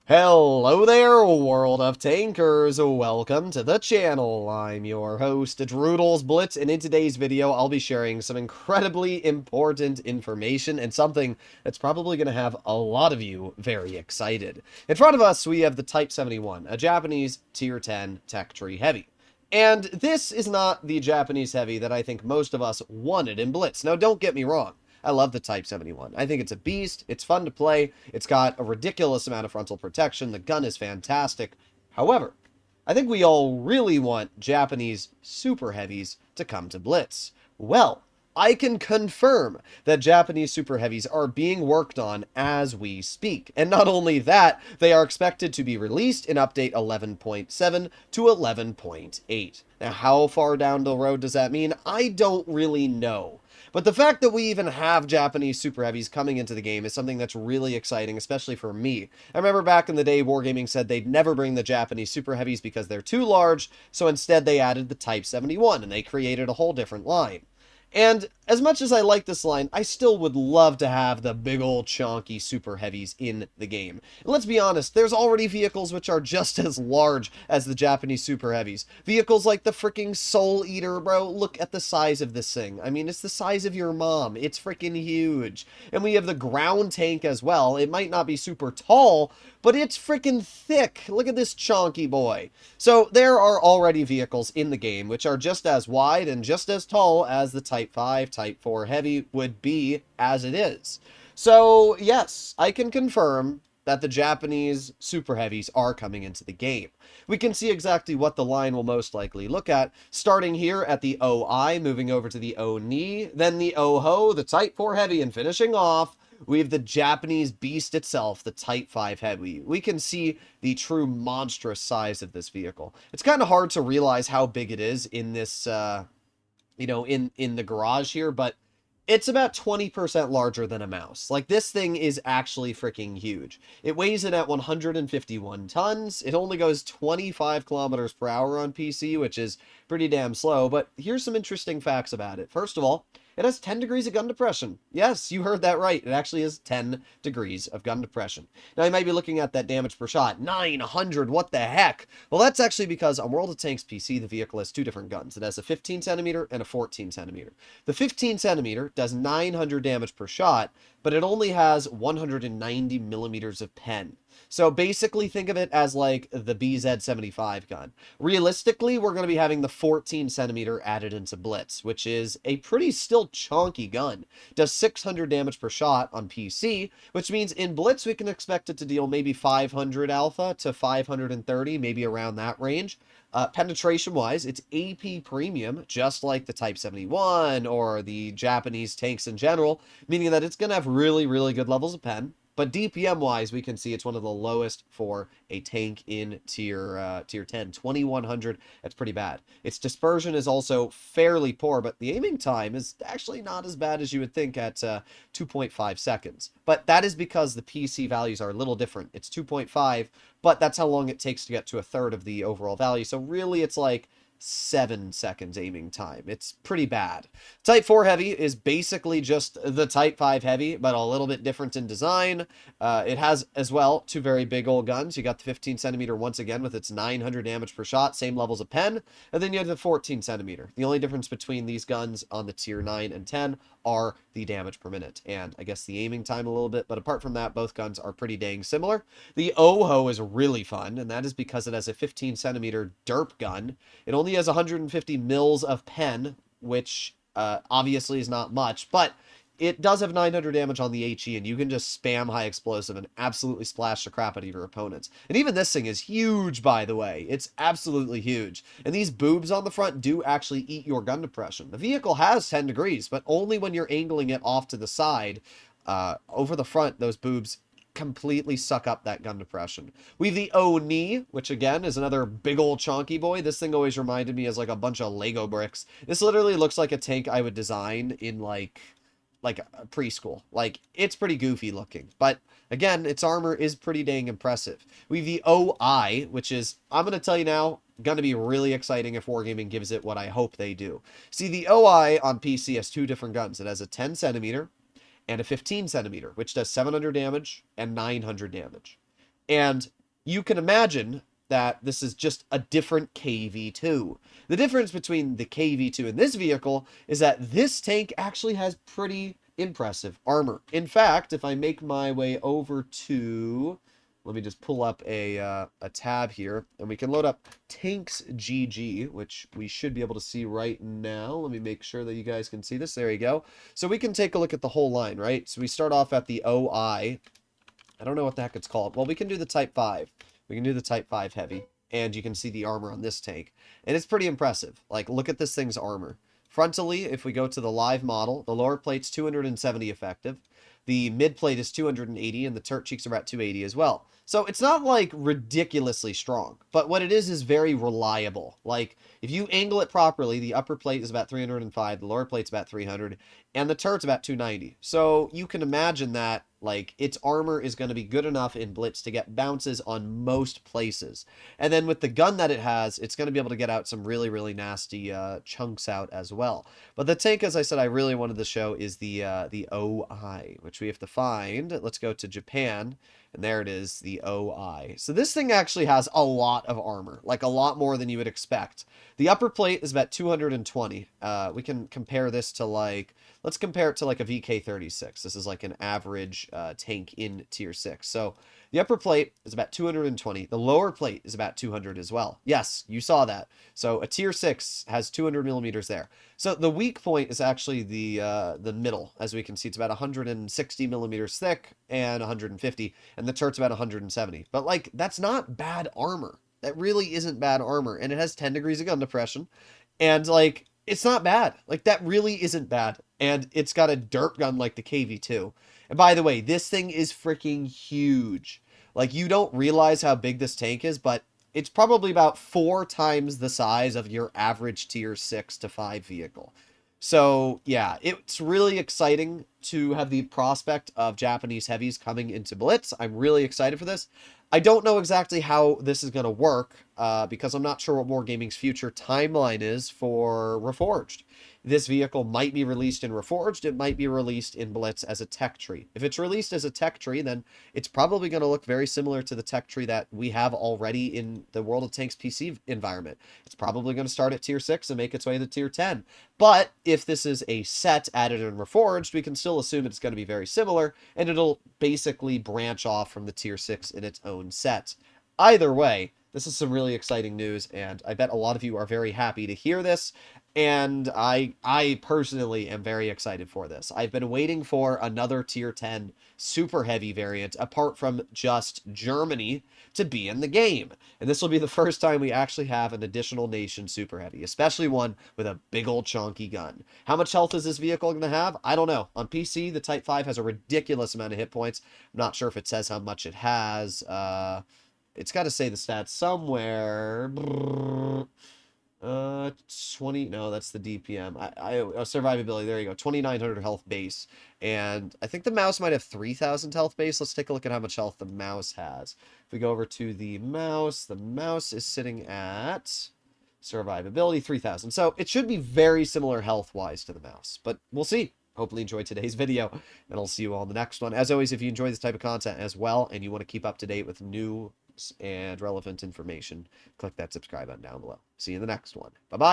Hello there, world of tankers. Welcome to the channel. I'm your host, Droodles Blitz, and in today's video, I'll be sharing some incredibly important information and something that's probably going to have a lot of you very excited. In front of us, we have the Type 71, a Japanese Tier 10 tech tree heavy. And this is not the Japanese heavy that I think most of us wanted in Blitz. Now, don't get me wrong. I love the Type 71. I think it's a beast. It's fun to play. It's got a ridiculous amount of frontal protection. The gun is fantastic. However, I think we all really want Japanese super heavies to come to Blitz. Well, I can confirm that Japanese super heavies are being worked on as we speak. And not only that, they are expected to be released in update 11.7 to 11.8. Now, how far down the road does that mean? I don't really know. But the fact that we even have Japanese super heavies coming into the game is something that's really exciting, especially for me. I remember back in the day, Wargaming said they'd never bring the Japanese super heavies because they're too large, so instead they added the Type 71, and they created a whole different line. And as much as I like this line, I still would love to have the big old chonky super heavies in the game. And let's be honest, there's already vehicles which are just as large as the Japanese super heavies. Vehicles like the freaking Soul Eater, bro. Look at the size of this thing. I mean, it's the size of your mom. It's freaking huge. And we have the ground tank as well. It might not be super tall, but it's freaking thick. Look at this chonky boy. So there are already vehicles in the game which are just as wide and just as tall as the Type 5, Type 4 heavy would be as it is. So yes, I can confirm that the Japanese super heavies are coming into the game. We can see exactly what the line will most likely look at, starting here at the OI, moving over to the O-Ni, then the O-Ho, the Type 4 heavy, and finishing off we have the Japanese beast itself, the Type 5 heavy. We can see the true monstrous size of this vehicle. It's kind of hard to realize how big it is in this, in the garage here, but it's about 20% larger than a mouse. Like, this thing is actually freaking huge. It weighs in at 151 tons. It only goes 25 kilometers per hour on PC, which is pretty damn slow, but here's some interesting facts about it. First of all, it has 10 degrees of gun depression. Yes, you heard that right. It actually has 10 degrees of gun depression. Now, you might be looking at that damage per shot. 900, what the heck? Well, that's actually because on World of Tanks PC, the vehicle has two different guns. It has a 15 centimeter and a 14 centimeter. The 15 centimeter does 900 damage per shot, but it only has 190 millimeters of pen. So basically think of it as like the BZ-75 gun. Realistically, we're going to be having the 14 centimeter added into Blitz, which is a pretty still chonky gun. Does 600 damage per shot on PC, which means in Blitz we can expect it to deal maybe 500 alpha to 530, maybe around that range. Penetration-wise, it's AP premium, just like the Type 71 or the Japanese tanks in general, meaning that it's going to have really, really good levels of pen. But DPM-wise, we can see it's one of the lowest for a tank in tier 10. 2100, that's pretty bad. Its dispersion is also fairly poor, but the aiming time is actually not as bad as you would think at 2.5 seconds. But that is because the PC values are a little different. It's 2.5, but that's how long it takes to get to a third of the overall value. So really, it's like 7 seconds aiming time. It's pretty bad. Type 4 heavy is basically just the Type 5 heavy, but a little bit different in design. It has as well two very big old guns. You got the 15 centimeter once again with its 900 damage per shot, same levels of pen, and then you have the 14 centimeter. The only difference between these guns on the tier 9 and 10 are the damage per minute, and I guess the aiming time a little bit, but apart from that, both guns are pretty dang similar. The OHO is really fun, and that is because it has a 15 centimeter derp gun. It only has 150 mils of pen, which obviously is not much, but it does have 900 damage on the HE, and you can just spam high explosive and absolutely splash the crap out of your opponents. And even this thing is huge, by the way. It's absolutely huge. And these boobs on the front do actually eat your gun depression. The vehicle has 10 degrees, but only when you're angling it off to the side. Over the front, those boobs completely suck up that gun depression. We have the Oni, which again is another big old chonky boy. This thing always reminded me as like a bunch of Lego bricks. This literally looks like a tank I would design in like a preschool. Like, it's pretty goofy looking, but again, its armor is pretty dang impressive. We have the OI, which is, I'm going to tell you now, going to be really exciting if Wargaming gives it what I hope they do. See, the OI on PC has two different guns. It has a 10 centimeter and a 15 centimeter, which does 700 damage and 900 damage. And you can imagine that this is just a different KV2. The difference between the KV2 and this vehicle is that this tank actually has pretty impressive armor. In fact, if I make my way over to, let me just pull up a tab here, and we can load up Tanks GG, which we should be able to see right now. Let me make sure that you guys can see this. There you go. So we can take a look at the whole line, right? So we start off at the OI. I don't know what the heck it's called. Well, we can do the Type 5. We can do the Type 5 Heavy, and you can see the armor on this tank. And it's pretty impressive. Like, look at this thing's armor. Frontally, if we go to the live model, the lower plate's 270 effective. The mid plate is 280, and the turret cheeks are at 280 as well. So it's not, like, ridiculously strong. But what it is very reliable. Like, if you angle it properly, the upper plate is about 305, the lower plate's about 300, and the turret's about 290. So you can imagine that, like, its armor is going to be good enough in Blitz to get bounces on most places. And then with the gun that it has, it's going to be able to get out some really, really nasty chunks out as well. But the tank, as I said, I really wanted to show is the OI, which we have to find. Let's go to Japan. And there it is, the OI. So this thing actually has a lot of armor, like a lot more than you would expect. The upper plate is about 220. We can compare this to like, let's compare it to like a VK36. This is like an average tank in tier 6. So the upper plate is about 220. The lower plate is about 200 as well. Yes, you saw that. So a tier 6 has 200 millimeters there. So the weak point is actually the middle. As we can see, it's about 160 millimeters thick and 150, and the turret's about 170. But like, that's not bad armor. That really isn't bad armor, and it has 10 degrees of gun depression, and like, it's not bad. Like, that really isn't bad, and it's got a dirt gun like the KV2. And by the way, this thing is freaking huge. Like, you don't realize how big this tank is, but it's probably about 4 times the size of your average tier 6 to 5 vehicle. So, yeah, it's really exciting to have the prospect of Japanese heavies coming into Blitz. I'm really excited for this. I don't know exactly how this is going to work because I'm not sure what Wargaming's future timeline is for Reforged. This vehicle might be released in Reforged. It might be released in Blitz as a tech tree. If it's released as a tech tree, then it's probably going to look very similar to the tech tree that we have already in the World of Tanks PC environment. It's probably going to start at tier 6 and make its way to tier 10. But if this is a set added in Reforged, we can still assume it's going to be very similar, and it'll basically branch off from the tier 6 in its own set. Either way, this is some really exciting news, and I bet a lot of you are very happy to hear this, and I personally am very excited for this. I've been waiting for another tier 10 super heavy variant, apart from just Germany, to be in the game. And this will be the first time we actually have an additional nation super heavy, especially one with a big old chunky gun. How much health is this vehicle going to have? I don't know. On PC, the Type 5 has a ridiculous amount of hit points. I'm not sure if it says how much it has. It's got to say the stats somewhere. 20, no, that's the DPM. Survivability, there you go, 2,900 health base. And I think the mouse might have 3,000 health base. Let's take a look at how much health the mouse has. If we go over to the mouse is sitting at survivability 3,000. So it should be very similar health-wise to the mouse, but we'll see. Hopefully enjoy today's video, and I'll see you all in the next one. As always, if you enjoy this type of content as well, and you want to keep up to date with new and relevant information, click that subscribe button down below. See you in the next one. Bye-bye.